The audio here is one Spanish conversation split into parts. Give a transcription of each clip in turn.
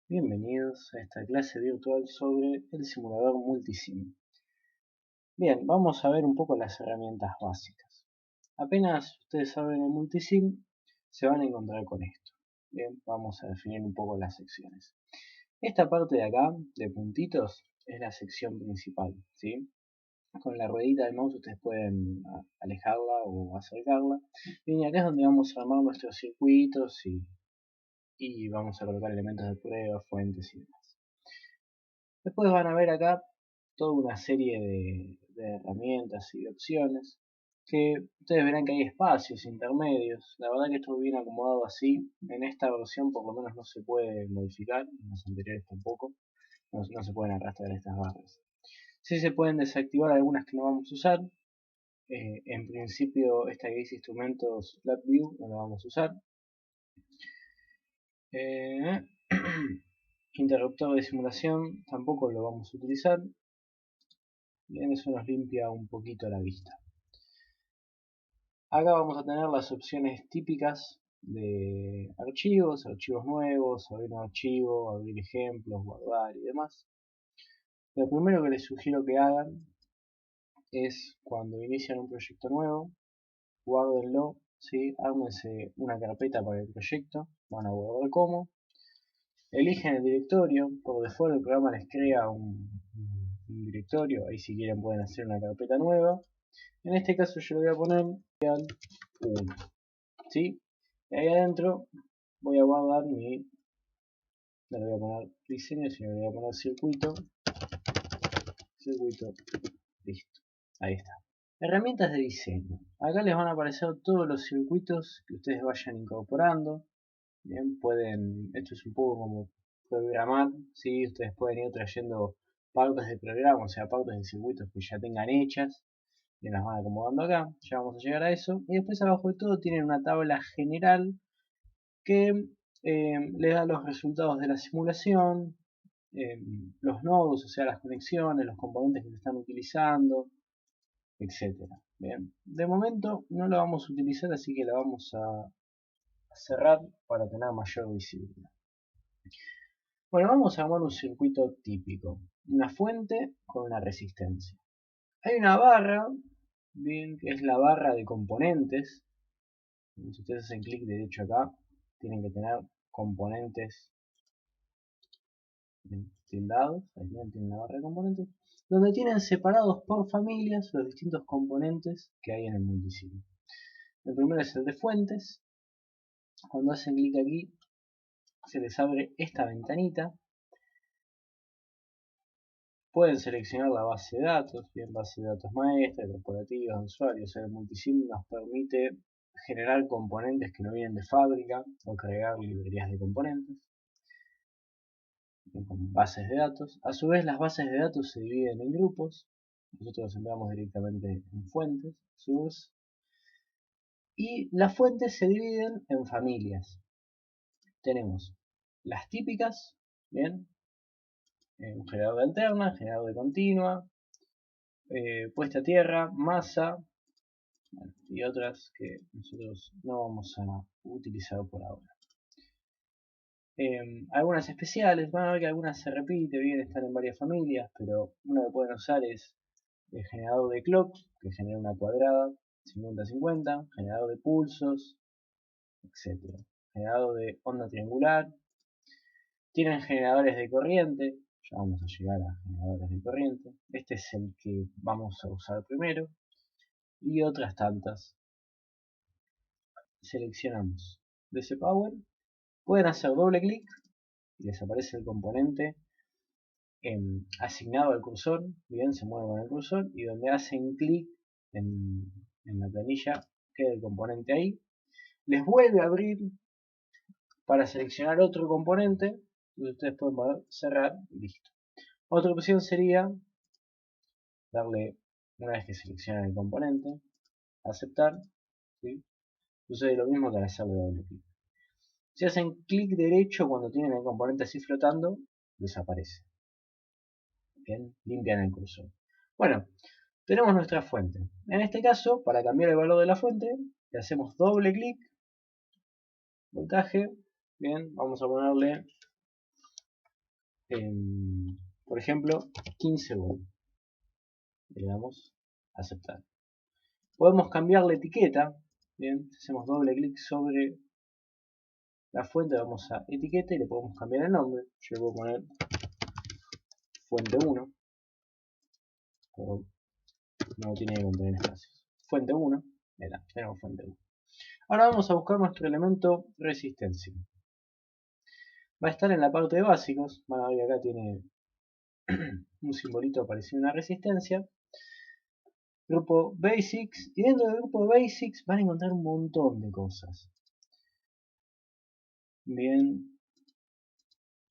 Bienvenidos a esta clase virtual sobre el simulador Multisim. Bien, vamos a ver un poco las herramientas básicas. Apenas ustedes saben el Multisim, se van a encontrar con esto. Bien, vamos a definir un poco las secciones. Esta parte de acá, de puntitos, es la sección principal, ¿sí? Con la ruedita del mouse ustedes pueden alejarla o acercarla. Bien, y acá es donde vamos a armar nuestros circuitos y vamos a colocar elementos de prueba, fuentes y demás. Después van a ver acá toda una serie de herramientas y de opciones que ustedes verán que hay espacios intermedios. La verdad que esto viene acomodado así. En esta versión por lo menos no se puede modificar, en las anteriores tampoco. No se pueden arrastrar estas barras. Sí se pueden desactivar algunas que no vamos a usar. En principio esta que dice instrumentos Flat View no la vamos a usar. Interruptor de simulación tampoco lo vamos a utilizar. Bien, eso nos limpia un poquito la vista. Acá vamos a tener las opciones típicas de archivos nuevos, abrir un archivo, abrir ejemplos, guardar y demás. Lo primero que les sugiero que hagan es cuando inician un proyecto nuevo, guárdenlo, ¿sí? Ármense una carpeta para el proyecto, van a guardar como, eligen el directorio, por default el programa les crea un directorio, ahí si quieren pueden hacer una carpeta nueva. En este caso yo le voy a poner 1, ¿sí? Y ahí adentro voy a guardar no le voy a poner diseño, sino le voy a poner circuito, listo, ahí está. Herramientas de diseño. Acá les van a aparecer todos los circuitos que ustedes vayan incorporando. Bien, esto es un poco como programar, ¿sí? Ustedes pueden ir trayendo partes de programa, o sea, partes de circuitos que ya tengan hechas. Y las van acomodando acá, ya vamos a llegar a eso. Y después abajo de todo tienen una tabla general que le da los resultados de la simulación, los nodos, o sea, las conexiones, los componentes que se están utilizando, etcétera. Bien, de momento no la vamos a utilizar, así que la vamos a cerrar para tener mayor visibilidad. Bueno, vamos a armar un circuito típico, una fuente con una resistencia. Hay una barra, bien, que es la barra de componentes. Si ustedes hacen clic derecho acá, tienen que tener componentes tildados, ahí tienen la barra de componentes, donde tienen separados por familias los distintos componentes que hay en el Multisim. El primero es el de fuentes. Cuando hacen clic aquí, se les abre esta ventanita. Pueden seleccionar la base de datos, bien, base de datos maestra, corporativas, usuarios. El Multisim nos permite generar componentes que no vienen de fábrica o crear librerías de componentes con bases de datos. A su vez, las bases de datos se dividen en grupos. Nosotros los enviamos directamente en fuentes, source. Y las fuentes se dividen en familias. Tenemos las típicas, bien, un generador de alterna, generador de continua, puesta a tierra, masa, bueno, y otras que nosotros no vamos a utilizar por ahora. Algunas especiales, van a ver que algunas se repiten, bien, están en varias familias, pero una que pueden usar es el generador de clock, que genera una cuadrada 50-50, generador de pulsos, etc. Generador de onda triangular. Tienen generadores de corriente, ya vamos a llegar a generadores de corriente. Este es el que vamos a usar primero. Y otras tantas. Seleccionamos DC Power. Pueden hacer doble clic y les aparece el componente asignado al cursor. Bien, se mueve con el cursor y donde hacen clic en la planilla queda el componente ahí. Les vuelve a abrir para seleccionar otro componente. Y ustedes pueden poder cerrar y listo. Otra opción sería darle, una vez que seleccionan el componente, aceptar. ¿Sí? Sucede lo mismo que al hacerle doble clic. Si hacen clic derecho cuando tienen el componente así flotando, desaparece. Bien, limpian el cursor. Bueno, tenemos nuestra fuente. En este caso, para cambiar el valor de la fuente, le hacemos doble clic, voltaje. Bien, vamos a ponerle por ejemplo, 15 volt. Le damos a aceptar. Podemos cambiar la etiqueta. Bien, hacemos doble clic sobre la fuente, vamos a etiqueta y le podemos cambiar el nombre. Yo le voy a poner fuente 1, pero no tiene que contener espacios. Fuente 1, mira, tenemos fuente 1. Ahora vamos a buscar nuestro elemento resistencia. Va a estar en la parte de básicos. Van a ver acá tiene un simbolito parecido a una resistencia. Grupo Basics. Y dentro del grupo de Basics van a encontrar un montón de cosas. Bien.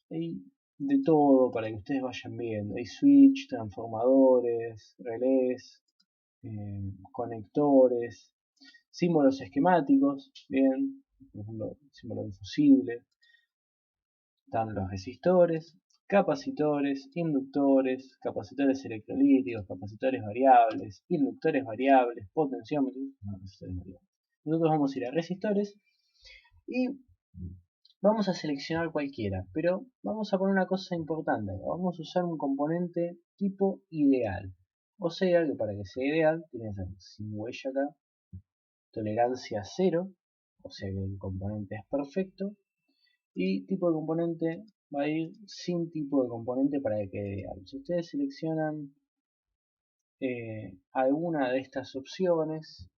Hay de todo para que ustedes vayan viendo. Hay switch, transformadores, relés, conectores, símbolos esquemáticos. Bien. Por ejemplo, símbolo de fusible. Están los resistores, capacitores, inductores, capacitores electrolíticos, capacitores variables, inductores variables, potenciómetros, no, resistores variables. Nosotros vamos a ir a resistores y vamos a seleccionar cualquiera, pero vamos a poner una cosa importante. Vamos a usar un componente tipo ideal. O sea que para que sea ideal tiene que ser sin huella acá, tolerancia cero, o sea que el componente es perfecto. Y tipo de componente va a ir sin tipo de componente para que quede ideal. Si ustedes seleccionan alguna de estas opciones,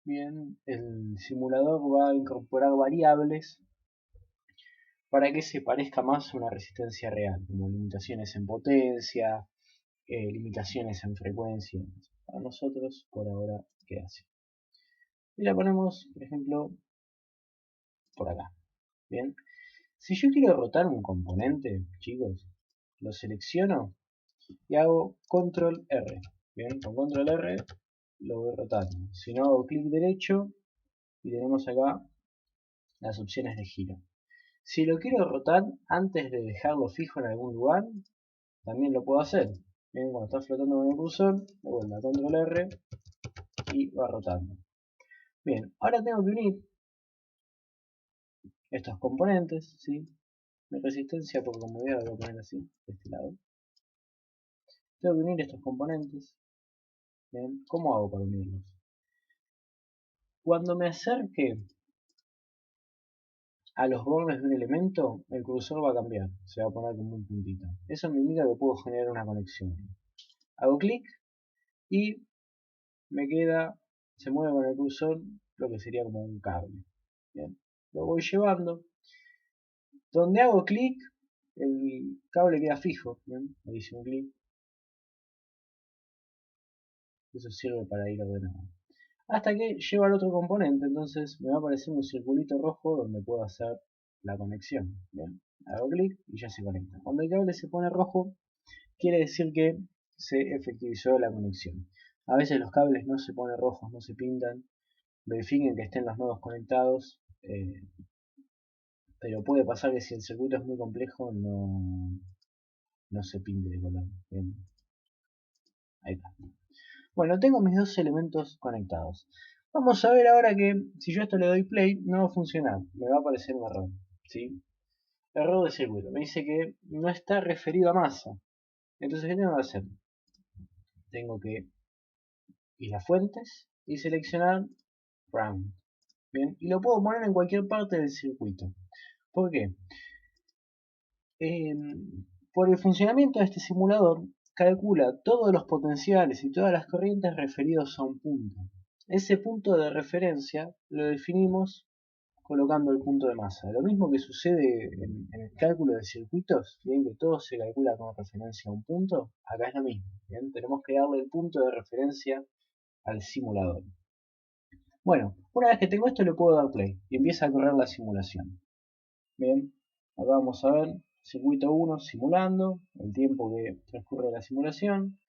bien, el simulador va a incorporar variables para que se parezca más a una resistencia real, como limitaciones en potencia, limitaciones en frecuencia. Para nosotros, por ahora, queda así. Y la ponemos, por ejemplo, por acá. Bien. Si yo quiero rotar un componente, chicos, lo selecciono y hago control R. Bien, con control R lo voy rotando. Si no, hago clic derecho y tenemos acá las opciones de giro. Si lo quiero rotar antes de dejarlo fijo en algún lugar, también lo puedo hacer. Bien, cuando está flotando con el cursor, le vuelvo a control R y va rotando. Bien, ahora tengo que unir estos componentes, ¿sí? Mi resistencia por comodidad lo voy a poner así, de este lado. Tengo que unir estos componentes. Bien, ¿cómo hago para unirlos? Cuando me acerque a los bordes de un elemento, el cursor va a cambiar, se va a poner como un puntito. Eso me indica que puedo generar una conexión. Hago clic y me queda, se mueve con el cursor lo que sería como un cable. Bien, lo voy llevando. Donde hago clic, el cable queda fijo. Bien, le hice un clic. Eso sirve para ir ordenando. Hasta que lleva al otro componente, entonces me va a aparecer un circulito rojo donde puedo hacer la conexión. Bien, hago clic y ya se conecta. Cuando el cable se pone rojo, quiere decir que se efectivizó la conexión. A veces los cables no se ponen rojos, no se pintan. Verifiquen que estén los nodos conectados. Pero puede pasar que si el circuito es muy complejo no se pinte de color. Bien, ahí está. Bueno, tengo mis dos elementos conectados. Vamos a ver ahora que si yo a esto le doy play, no va a funcionar. Me va a aparecer un error. ¿Sí? Error de circuito. Me dice que no está referido a masa. Entonces, ¿qué tengo que hacer? Tengo que ir a fuentes y seleccionar ground. Bien, y lo puedo poner en cualquier parte del circuito. ¿Por qué? Por el funcionamiento de este simulador, calcula todos los potenciales y todas las corrientes referidos a un punto. Ese punto de referencia lo definimos colocando el punto de masa. Lo mismo que sucede en el cálculo de circuitos, bien que todo se calcula con referencia a un punto, acá es lo mismo. Bien, tenemos que darle el punto de referencia al simulador. Bueno, una vez que tengo esto le puedo dar play y empieza a correr la simulación. Bien, acá vamos a ver circuito 1 simulando, el tiempo que transcurre la simulación,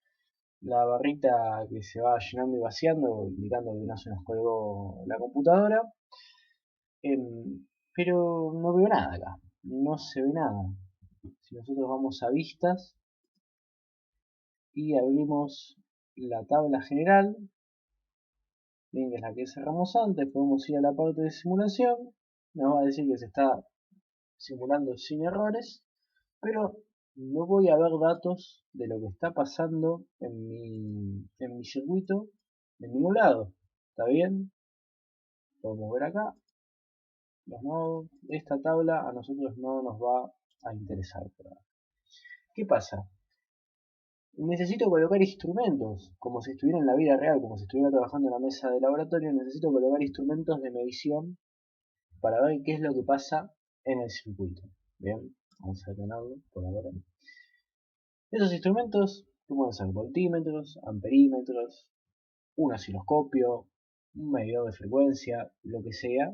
la barrita que se va llenando y vaciando, indicando que no se nos colgó la computadora. Pero no veo nada acá, no se ve nada. Si nosotros vamos a vistas y abrimos la tabla general, bien que es la que cerramos antes, podemos ir a la parte de simulación, nos va a decir que se está simulando sin errores, pero no voy a ver datos de lo que está pasando en mi circuito en ningún lado. ¿Está bien? Podemos ver acá los nodos. Esta tabla a nosotros no nos va a interesar. ¿Qué pasa? Necesito colocar instrumentos, como si estuviera en la vida real, como si estuviera trabajando en la mesa de laboratorio. Necesito colocar instrumentos de medición para ver qué es lo que pasa en el circuito. Bien, vamos a detenerlo por ahora. Esos instrumentos pueden ser voltímetros, amperímetros, un osciloscopio, un medidor de frecuencia, lo que sea,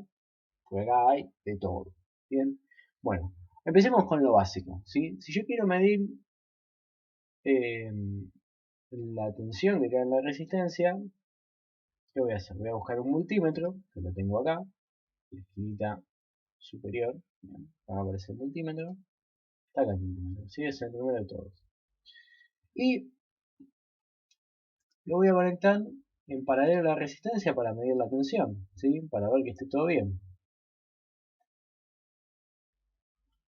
porque acá hay de todo. Bien, bueno, empecemos con lo básico. ¿Sí? Si yo quiero medir eh, la tensión que queda en la resistencia, ¿qué voy a hacer? Voy a buscar un multímetro, que lo tengo acá, en la esquinita superior, bien, va a aparecer el multímetro, está acá el multímetro, ¿sí? Es el número de todos. Y lo voy a conectar en paralelo a la resistencia para medir la tensión, ¿sí? Para ver que esté todo bien.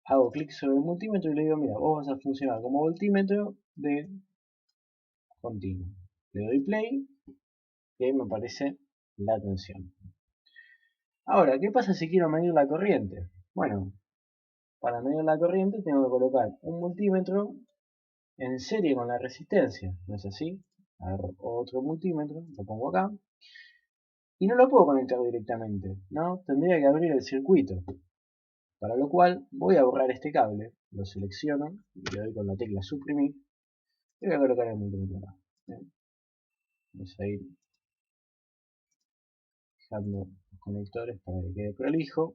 Hago clic sobre el multímetro y le digo, mira, vos vas a funcionar como voltímetro de continuo. Le doy play y ahí me aparece la tensión. Ahora, ¿qué pasa si quiero medir la corriente? Bueno, para medir la corriente tengo que colocar un multímetro en serie con la resistencia, ¿no es así? Agarro otro multímetro, lo pongo acá, y no lo puedo conectar directamente, ¿no? Tendría que abrir el circuito, para lo cual voy a borrar este cable, lo selecciono, y le doy con la tecla suprimir, y voy a colocar el multímetro acá. ¿Bien? Vamos a ir fijando los conectores para que quede prolijo.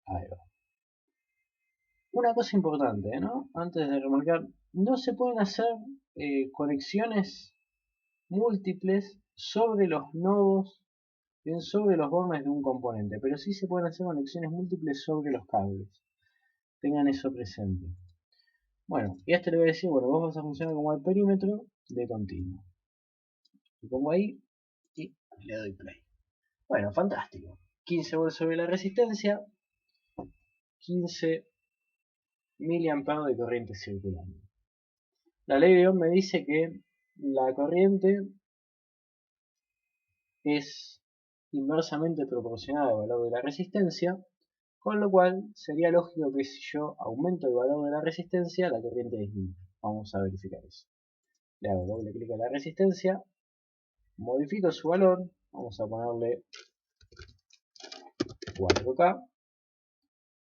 Ahí va. Una cosa importante, ¿no? Antes de remarcar, no se pueden hacer conexiones múltiples sobre los nodos, bien sobre los bornes de un componente, pero sí se pueden hacer conexiones múltiples sobre los cables. Tengan eso presente. Bueno, y a este le voy a decir, bueno, vos vas a funcionar como el perímetro de continuo. Lo pongo ahí y le doy play. Bueno, fantástico. 15 volts sobre la resistencia, 15 miliamperes de corriente circulante. La ley de Ohm me dice que la corriente es inversamente proporcional al valor de la resistencia, con lo cual sería lógico que si yo aumento el valor de la resistencia, la corriente disminuye. Vamos a verificar eso. Le hago doble clic a la resistencia, modifico su valor, vamos a ponerle 4K,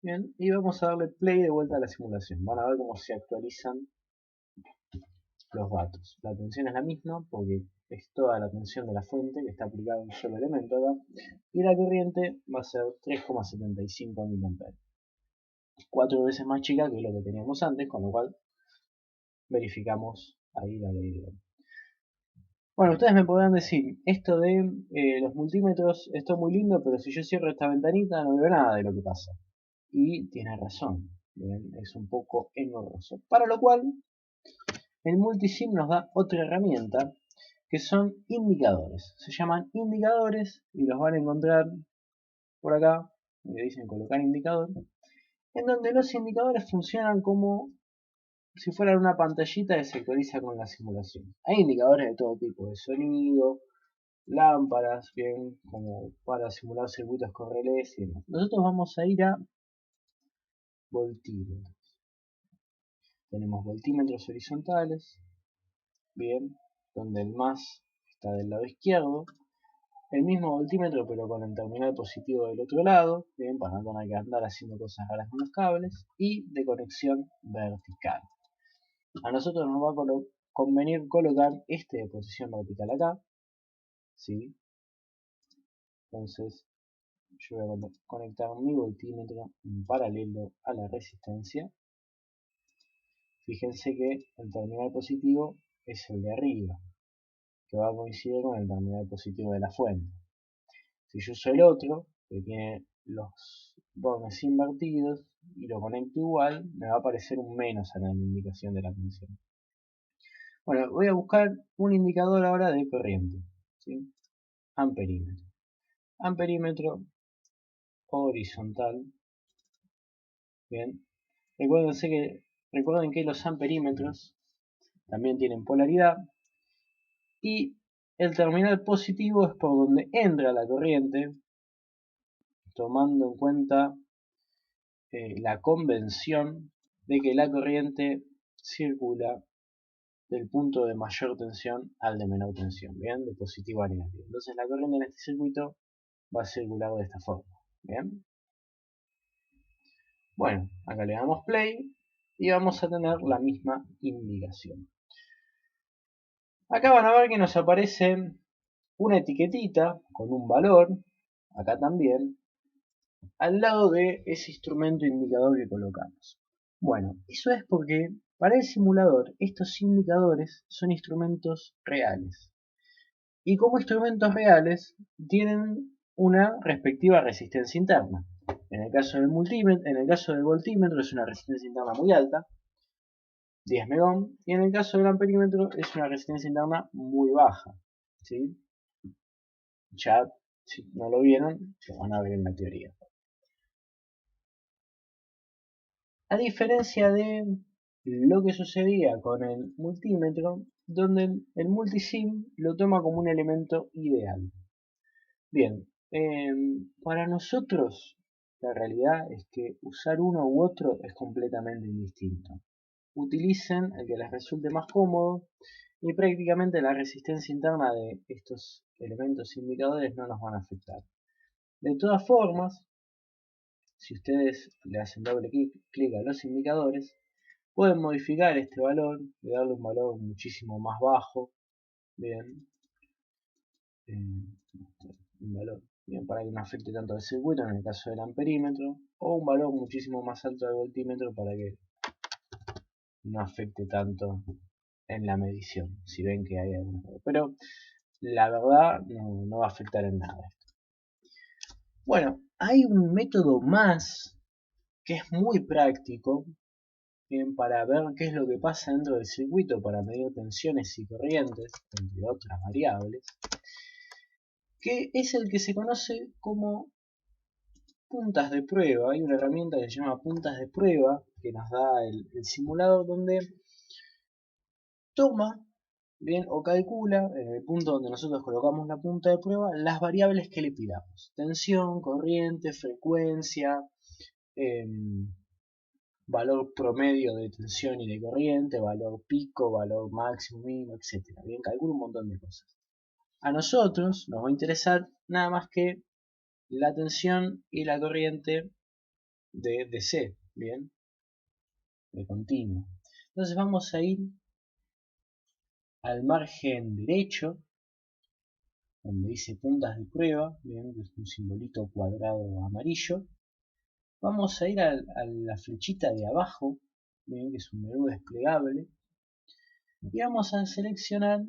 bien, y vamos a darle play de vuelta a la simulación. Van a ver cómo se actualizan los datos. La tensión es la misma porque es toda la tensión de la fuente que está aplicada a un solo elemento acá, y la corriente va a ser 3,75 mA. 4 veces más chica que lo que teníamos antes, con lo cual verificamos ahí la ley de Ohm. Bueno, ustedes me podrán decir, esto de los multímetros, esto es muy lindo, pero si yo cierro esta ventanita no veo nada de lo que pasa. Y tiene razón, bien, es un poco engorroso. Para lo cual, el multisim nos da otra herramienta que son indicadores. Se llaman indicadores y los van a encontrar por acá, donde dicen colocar indicador, en donde los indicadores funcionan como si fuera una pantallita que se actualiza con la simulación. Hay indicadores de todo tipo, de sonido, lámparas, bien, como para simular circuitos con relés y demás. Nosotros vamos a ir a voltímetros. Tenemos voltímetros horizontales, bien, donde el más está del lado izquierdo. El mismo voltímetro pero con el terminal positivo del otro lado, bien, para no tener que andar haciendo cosas raras con los cables. Y de conexión vertical. A nosotros nos va a convenir colocar este de posición vertical acá, ¿sí? Entonces yo voy a conectar mi voltímetro en paralelo a la resistencia. Fíjense que el terminal positivo es el de arriba, que va a coincidir con el terminal positivo de la fuente. Si yo uso el otro, que tiene los bornes invertidos, y lo conecto igual, me va a aparecer un menos en la indicación de la tensión. Bueno, voy a buscar un indicador ahora de corriente, ¿sí? Amperímetro. Amperímetro horizontal, bien, Recuerden que los amperímetros también tienen polaridad y el terminal positivo es por donde entra la corriente, tomando en cuenta la convención de que la corriente circula del punto de mayor tensión al de menor tensión, ¿bien? De positivo a negativo. Entonces la corriente en este circuito va a circular de esta forma, ¿bien? Bueno, acá le damos play y vamos a tener la misma indicación. Acá van a ver que nos aparece una etiquetita con un valor, acá también, al lado de ese instrumento indicador que colocamos. Bueno, eso es porque para el simulador estos indicadores son instrumentos reales. Y como instrumentos reales tienen una respectiva resistencia interna. En el caso del voltímetro es una resistencia interna muy alta, 10 megahms, y en el caso del amperímetro es una resistencia interna muy baja, ¿sí? Ya, si no lo vieron, lo van a ver en la teoría. A diferencia de lo que sucedía con el multímetro, donde el multisim lo toma como un elemento ideal. Bien, para nosotros la realidad es que usar uno u otro es completamente indistinto. Utilicen el que les resulte más cómodo y prácticamente la resistencia interna de estos elementos indicadores no nos van a afectar. De todas formas, si ustedes le hacen doble clic a los indicadores, pueden modificar este valor y darle un valor muchísimo más bajo. Bien, un valor bien, para que no afecte tanto al circuito en el caso del amperímetro, o un valor muchísimo más alto del voltímetro para que no afecte tanto en la medición, si ven que hay algún error. Pero la verdad no va a afectar en nada esto. Bueno, hay un método más que es muy práctico para ver qué es lo que pasa dentro del circuito para medir tensiones y corrientes, entre otras variables, que es el que se conoce como puntas de prueba. Hay una herramienta que se llama puntas de prueba que nos da el simulador, donde toma bien o calcula en el punto donde nosotros colocamos la punta de prueba las variables que le pidamos: tensión, corriente, frecuencia, valor promedio de tensión y de corriente, valor pico, valor máximo, mínimo, etc. Bien, calcula un montón de cosas. A nosotros nos va a interesar nada más que la tensión y la corriente de DC, bien, de continuo. Entonces vamos a ir al margen derecho, donde dice puntas de prueba, bien, que es un simbolito cuadrado amarillo. Vamos a ir a la flechita de abajo, bien, que es un menú desplegable, y vamos a seleccionar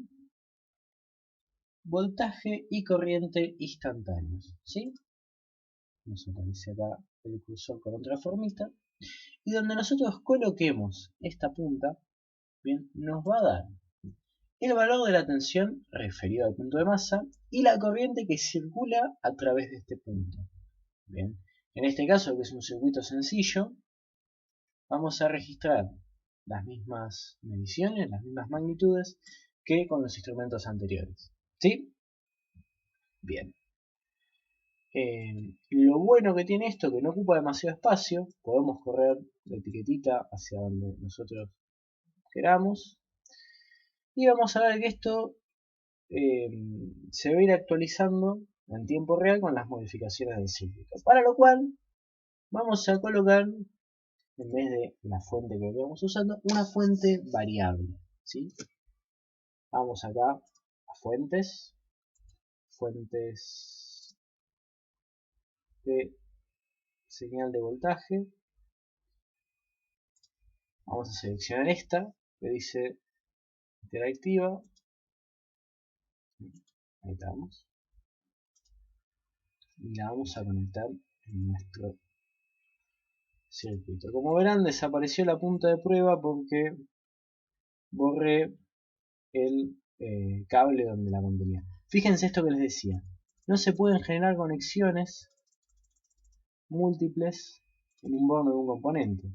voltaje y corriente instantáneos, ¿sí? Nos aparece acá el cursor con otra formita, y donde nosotros coloquemos esta punta, bien, nos va a dar el valor de la tensión referido al punto de masa y la corriente que circula a través de este punto. Bien, en este caso, que es un circuito sencillo, vamos a registrar las mismas mediciones, las mismas magnitudes que con los instrumentos anteriores. ¿Sí? Bien. Lo bueno que tiene esto, que no ocupa demasiado espacio, podemos correr la etiquetita hacia donde nosotros queramos. Y vamos a ver que esto se va a ir actualizando en tiempo real con las modificaciones del circuito. Para lo cual vamos a colocar, en vez de la fuente que veníamos usando, una fuente variable, ¿sí? Vamos acá a fuentes de señal de voltaje. Vamos a seleccionar esta que dice interactiva. Ahí estamos. Y la vamos a conectar en nuestro circuito. Como verán, desapareció la punta de prueba porque borré el cable donde la contenía. Fíjense esto que les decía: no se pueden generar conexiones múltiples en un borno de un componente.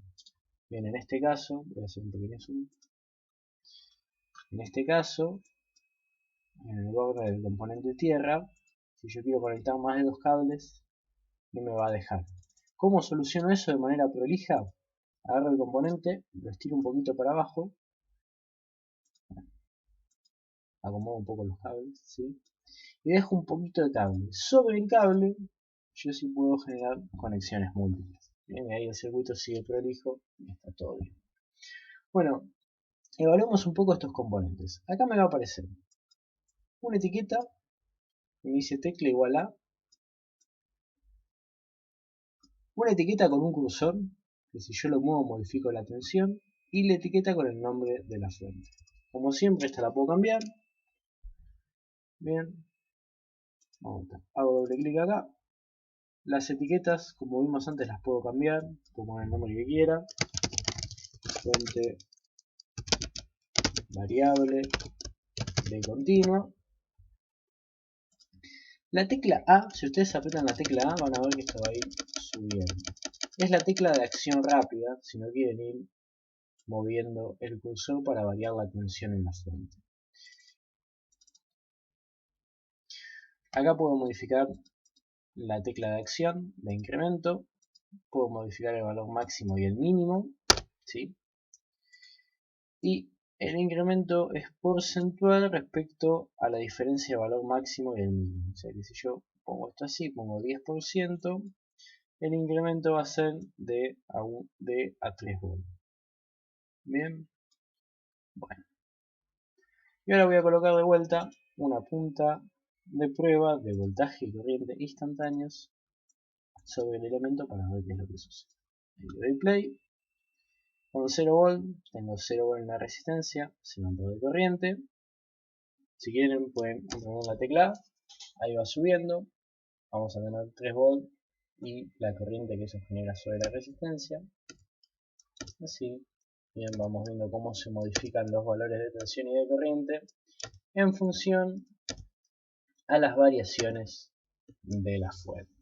Bien, en este caso, voy a hacer un pequeño zoom. En este caso, en el borde del componente tierra, si yo quiero conectar más de 2 cables, no me va a dejar. ¿Cómo soluciono eso de manera prolija? Agarro el componente, lo estiro un poquito para abajo, acomodo un poco los cables, ¿sí? Y dejo un poquito de cable. Sobre el cable, yo sí puedo generar conexiones múltiples. Bien, ahí el circuito sigue prolijo y está todo bien. Bueno, evaluemos un poco estos componentes. Acá me va a aparecer una etiqueta que me dice tecla igual a, una etiqueta con un cursor, que si yo lo muevo modifico la tensión, y la etiqueta con el nombre de la fuente. Como siempre, esta la puedo cambiar. Bien, hago doble clic acá. Las etiquetas, como vimos antes, las puedo cambiar, puedo poner el nombre que quiera. Fuente variable de continua. La tecla A, si ustedes apretan la tecla A, van a ver que esto va a ir subiendo. Es la tecla de acción rápida, si no quieren ir moviendo el cursor para variar la tensión en la fuente. Acá puedo modificar la tecla de acción de incremento, puedo modificar el valor máximo y el mínimo, ¿sí? Y el incremento es porcentual respecto a la diferencia de valor máximo y el mínimo. O sea que si yo pongo esto así, pongo 10%, el incremento va a ser de a 3 volts. Bien, bueno. Y ahora voy a colocar de vuelta una punta de prueba de voltaje y corriente instantáneos sobre el elemento para ver qué es lo que sucede. Le doy play. Con 0 volt, tengo 0 volt en la resistencia, 0 amperes de corriente. Si quieren pueden poner la tecla, ahí va subiendo. Vamos a tener 3 volt y la corriente que eso genera sobre la resistencia. Así, bien, vamos viendo cómo se modifican los valores de tensión y de corriente en función a las variaciones de la fuente.